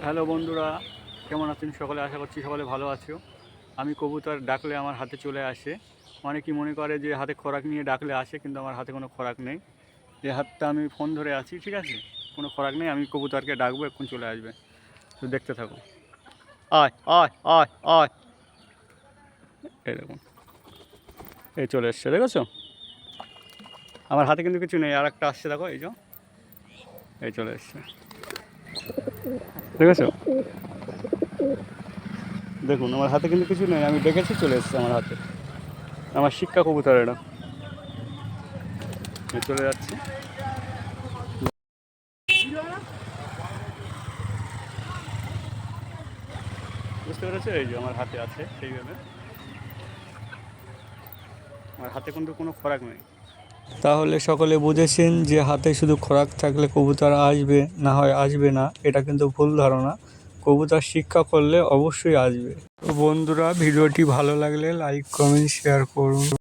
Hello বন্ধুরা, কেমন আছেন সকলে? আশা করছি সকলে ভালো আছো। আমি কবুতর ডাকলে আমার হাতে চলে আসে। অনেকেই মনে করে যে হাতে খোরাক নিয়ে ডাকলে আসে, কিন্তু আমার হাতে কোনো খোরাক নেই। এই হাতটা আমি ফোন ধরে আছি, ঠিক আছে? কোনো খোরাক নেই। আমি কবুতরকে ডাকবো, এক্ষুনি চলে আসবে। তো দেখতে থাকো। আয় আয় আয় আয়, এই দেখুন, এই চলে এসছে, দেখেছো? আমার হাতে কিন্তু কিছু নেই, আর একটা আসছে, দেখো, এই যে, এই চলে এসছে, দেখেছো? দেখুন, আমার হাতে কিন্তু কিছু নেই, আমি ডেকেছি, চলে এসছে আমার হাতে। আমার শিক্ষা কবুতর এটা, চলে যাচ্ছে। বুঝতে পেরেছো? এই যে আমার হাতে আছে, সেইভাবে আমার হাতে কিন্তু কোনো খোরাক নেই। তাহলে সকলে বুঝেছেন যে হাতে শুধু খোরাক থাকলে কবুতর আসবে, না হয় আসবে না, এটা কিন্তু ভুল ধারণা। কবুতর শিক্ষা করলে অবশ্যই আসবে। তো বন্ধুরা, ভিডিওটি ভালো লাগলে লাইক, কমেন্ট, শেয়ার করুন।